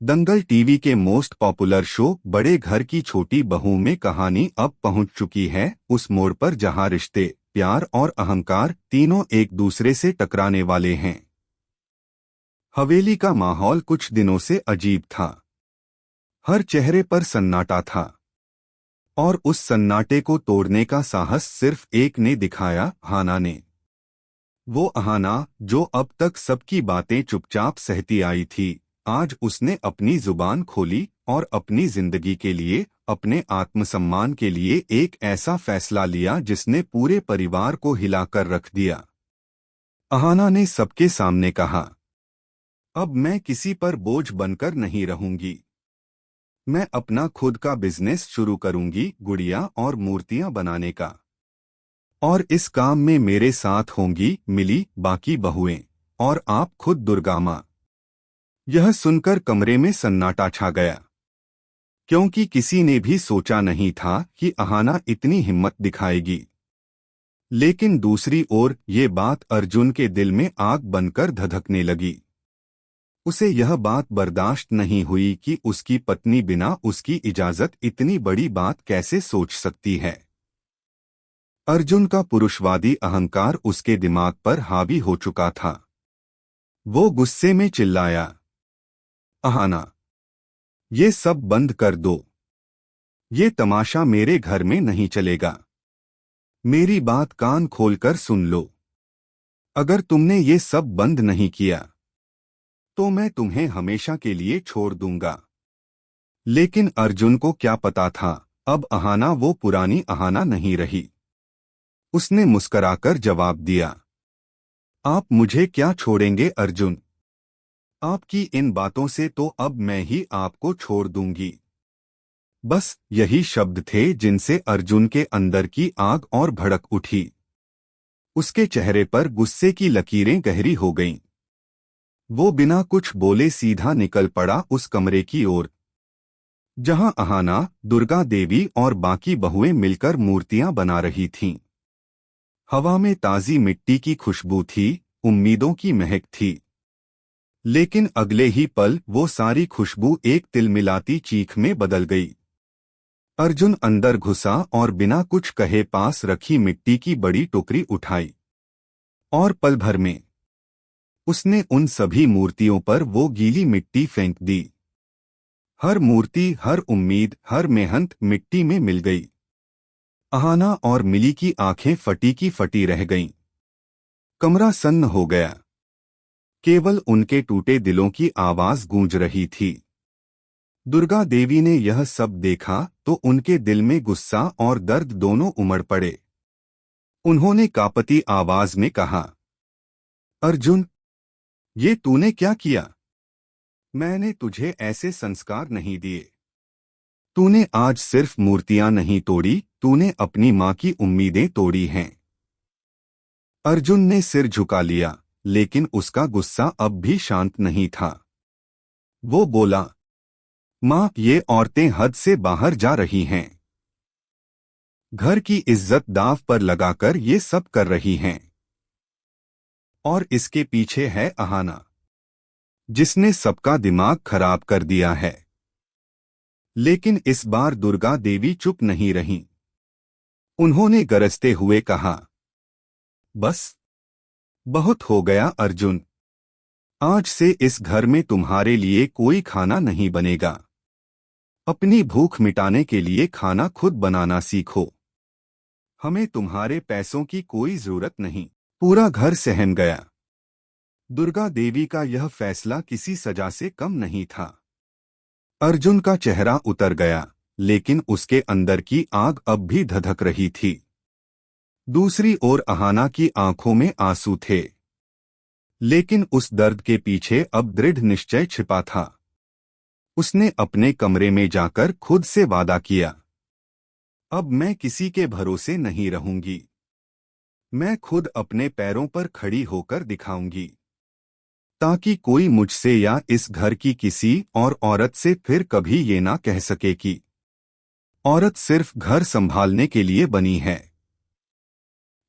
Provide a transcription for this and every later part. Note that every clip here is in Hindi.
दंगल टीवी के मोस्ट पॉपुलर शो बड़े घर की छोटी बहू में कहानी अब पहुंच चुकी है उस मोड़ पर जहां रिश्ते, प्यार और अहंकार तीनों एक दूसरे से टकराने वाले हैं। हवेली का माहौल कुछ दिनों से अजीब था। हर चेहरे पर सन्नाटा था और उस सन्नाटे को तोड़ने का साहस सिर्फ एक ने दिखाया, हाना ने। वो अहाना जो अब तक सबकी बातें चुपचाप सहती आई थी, आज उसने अपनी जुबान खोली और अपनी जिंदगी के लिए, अपने आत्मसम्मान के लिए एक ऐसा फैसला लिया जिसने पूरे परिवार को हिलाकर रख दिया। अहाना ने सबके सामने कहा, अब मैं किसी पर बोझ बनकर नहीं रहूंगी। मैं अपना खुद का बिजनेस शुरू करूंगी, गुड़िया और मूर्तियां बनाने का। और इस काम में मेरे साथ होंगी मिली, बाकी बहुएं और आप खुद, दुर्गा माँ। यह सुनकर कमरे में सन्नाटा छा गया, क्योंकि किसी ने भी सोचा नहीं था कि अहाना इतनी हिम्मत दिखाएगी। लेकिन दूसरी ओर ये बात अर्जुन के दिल में आग बनकर धधकने लगी। उसे यह बात बर्दाश्त नहीं हुई कि उसकी पत्नी बिना उसकी इजाजत इतनी बड़ी बात कैसे सोच सकती है। अर्जुन का पुरुषवादी अहंकार उसके दिमाग पर हावी हो चुका था। वो गुस्से में चिल्लाया, अहाना, ये सब बंद कर दो। ये तमाशा मेरे घर में नहीं चलेगा। मेरी बात कान खोलकर सुन लो। अगर तुमने ये सब बंद नहीं किया तो मैं तुम्हें हमेशा के लिए छोड़ दूंगा। लेकिन अर्जुन को क्या पता था, अब अहाना वो पुरानी अहाना नहीं रही। उसने मुस्कराकर जवाब दिया, आप मुझे क्या छोड़ेंगे अर्जुन? आपकी इन बातों से तो अब मैं ही आपको छोड़ दूंगी। बस यही शब्द थे जिनसे अर्जुन के अंदर की आग और भड़क उठी। उसके चेहरे पर गुस्से की लकीरें गहरी हो गईं। वो बिना कुछ बोले सीधा निकल पड़ा उस कमरे की ओर, जहां अहाना, दुर्गा देवी और बाकी बहुएं मिलकर मूर्तियां बना रही थीं। हवा में ताजी मिट्टी की खुशबू थी, उम्मीदों की महक थी। लेकिन अगले ही पल वो सारी खुशबू एक तिलमिलाती चीख में बदल गई। अर्जुन अंदर घुसा और बिना कुछ कहे पास रखी मिट्टी की बड़ी टोकरी उठाई। और पल भर में उसने उन सभी मूर्तियों पर वो गीली मिट्टी फेंक दी। हर मूर्ति, हर उम्मीद, हर मेहनत मिट्टी में मिल गई। अहाना और मिली की आंखें फटी की फटी रह गईं। कमरा सन्न हो गया। केवल उनके टूटे दिलों की आवाज गूंज रही थी। दुर्गा देवी ने यह सब देखा तो उनके दिल में गुस्सा और दर्द दोनों उमड़ पड़े। उन्होंने कांपती आवाज में कहा, अर्जुन, ये तूने क्या किया? मैंने तुझे ऐसे संस्कार नहीं दिए। तूने आज सिर्फ मूर्तियां नहीं तोड़ी, तूने अपनी मां की उम्मीदें तोड़ी हैं। अर्जुन ने सिर झुका लिया, लेकिन उसका गुस्सा अब भी शांत नहीं था। वो बोला, मां, ये औरतें हद से बाहर जा रही हैं। घर की इज्जत दांव पर लगाकर ये सब कर रही हैं। और इसके पीछे है अहाना, जिसने सबका दिमाग खराब कर दिया है। लेकिन इस बार दुर्गा देवी चुप नहीं रहीं। उन्होंने गरजते हुए कहा, बस, बहुत हो गया अर्जुन। आज से इस घर में तुम्हारे लिए कोई खाना नहीं बनेगा। अपनी भूख मिटाने के लिए खाना खुद बनाना सीखो। हमें तुम्हारे पैसों की कोई जरूरत नहीं। पूरा घर सहम गया। दुर्गा देवी का यह फैसला किसी सजा से कम नहीं था। अर्जुन का चेहरा उतर गया, लेकिन उसके अंदर की आग अब भी धधक रही थी। दूसरी ओर अहाना की आंखों में आंसू थे, लेकिन उस दर्द के पीछे अब दृढ़ निश्चय छिपा था। उसने अपने कमरे में जाकर खुद से वादा किया, अब मैं किसी के भरोसे नहीं रहूंगी। मैं खुद अपने पैरों पर खड़ी होकर दिखाऊंगी, ताकि कोई मुझसे या इस घर की किसी और औरत से फिर कभी ये ना कह सके कि औरत सिर्फ घर संभालने के लिए बनी है।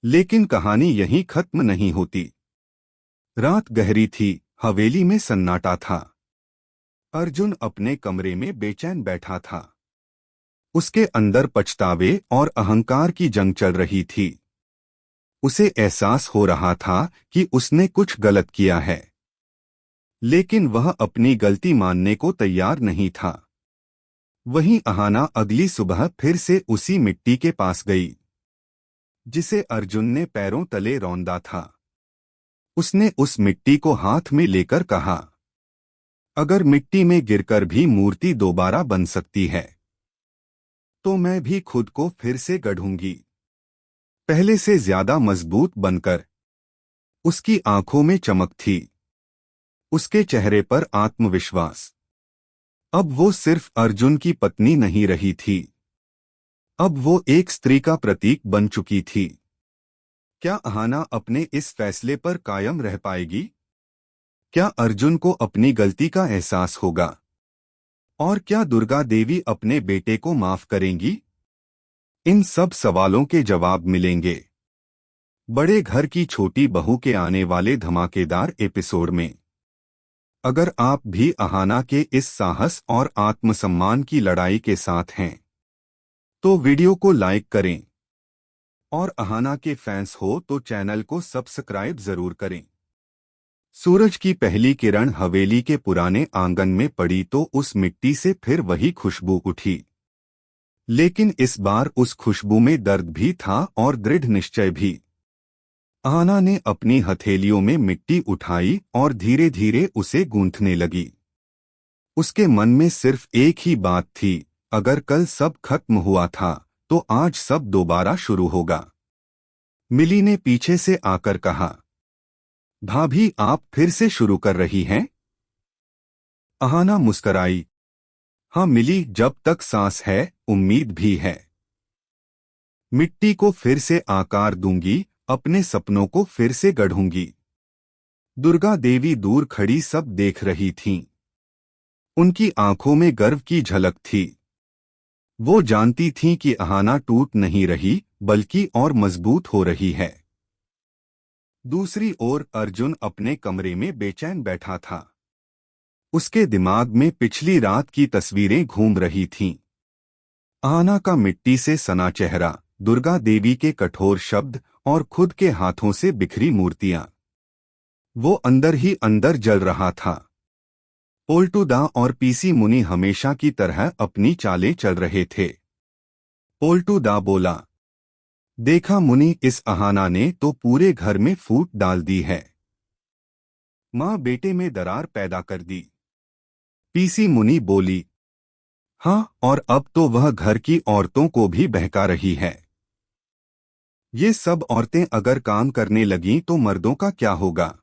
लेकिन कहानी यहीं खत्म नहीं होती। रात गहरी थी, हवेली में सन्नाटा था। अर्जुन अपने कमरे में बेचैन बैठा था। उसके अंदर पछतावे और अहंकार की जंग चल रही थी। उसे एहसास हो रहा था कि उसने कुछ गलत किया है, लेकिन वह अपनी गलती मानने को तैयार नहीं था। वहीं अहाना अगली सुबह फिर से उसी मिट्टी के पास गई, जिसे अर्जुन ने पैरों तले रौंदा था। उसने उस मिट्टी को हाथ में लेकर कहा, अगर मिट्टी में गिरकर भी मूर्ति दोबारा बन सकती है, तो मैं भी खुद को फिर से गढ़ूंगी, पहले से ज्यादा मजबूत बनकर। उसकी आंखों में चमक थी, उसके चेहरे पर आत्मविश्वास। अब वो सिर्फ अर्जुन की पत्नी नहीं रही थी, अब वो एक स्त्री का प्रतीक बन चुकी थी। क्या अहाना अपने इस फैसले पर कायम रह पाएगी? क्या अर्जुन को अपनी गलती का एहसास होगा? और क्या दुर्गा देवी अपने बेटे को माफ करेंगी? इन सब सवालों के जवाब मिलेंगे बड़े घर की छोटी बहू के आने वाले धमाकेदार एपिसोड में। अगर आप भी अहाना के इस साहस और आत्मसम्मान की लड़ाई के साथ हैं, तो वीडियो को लाइक करें, और अहाना के फैंस हो तो चैनल को सब्सक्राइब जरूर करें। सूरज की पहली किरण हवेली के पुराने आंगन में पड़ी तो उस मिट्टी से फिर वही खुशबू उठी। लेकिन इस बार उस खुशबू में दर्द भी था और दृढ़ निश्चय भी। अहाना ने अपनी हथेलियों में मिट्टी उठाई और धीरे धीरे उसे गूंथने लगी। उसके मन में सिर्फ एक ही बात थी, अगर कल सब खत्म हुआ था तो आज सब दोबारा शुरू होगा। मिली ने पीछे से आकर कहा, भाभी आप फिर से शुरू कर रही हैं? अहाना मुस्कराई, हाँ मिली, जब तक सांस है उम्मीद भी है। मिट्टी को फिर से आकार दूंगी, अपने सपनों को फिर से गढ़ूंगी। दुर्गा देवी दूर खड़ी सब देख रही थीं। उनकी आंखों में गर्व की झलक थी। वो जानती थीं कि अहाना टूट नहीं रही बल्कि और मजबूत हो रही है। दूसरी ओर अर्जुन अपने कमरे में बेचैन बैठा था। उसके दिमाग में पिछली रात की तस्वीरें घूम रही थीं। अहाना का मिट्टी से सना चेहरा, दुर्गा देवी के कठोर शब्द और खुद के हाथों से बिखरी मूर्तियां। वो अंदर ही अंदर जल रहा था। पोल्टू दा और पीसी मुनि हमेशा की तरह अपनी चालें चल रहे थे। पोल्टू दा बोला, देखा मुनि, इस अहाना ने तो पूरे घर में फूट डाल दी है। माँ बेटे में दरार पैदा कर दी। पीसी मुनि बोली, हाँ, और अब तो वह घर की औरतों को भी बहका रही है। ये सब औरतें अगर काम करने लगीं तो मर्दों का क्या होगा?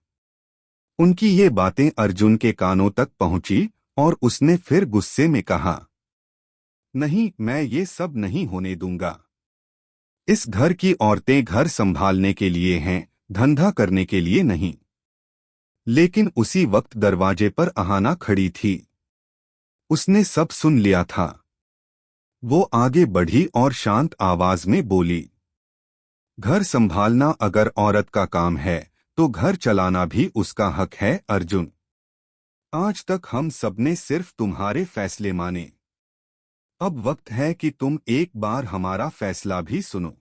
उनकी ये बातें अर्जुन के कानों तक पहुंची और उसने फिर गुस्से में कहा, नहीं, मैं ये सब नहीं होने दूंगा। इस घर की औरतें घर संभालने के लिए हैं, धंधा करने के लिए नहीं। लेकिन उसी वक्त दरवाजे पर अहाना खड़ी थी। उसने सब सुन लिया था। वो आगे बढ़ी और शांत आवाज में बोली, घर संभालना अगर औरत का काम है तो घर चलाना भी उसका हक है अर्जुन। आज तक हम सबने सिर्फ तुम्हारे फैसले माने। अब वक्त है कि तुम एक बार हमारा फैसला भी सुनो।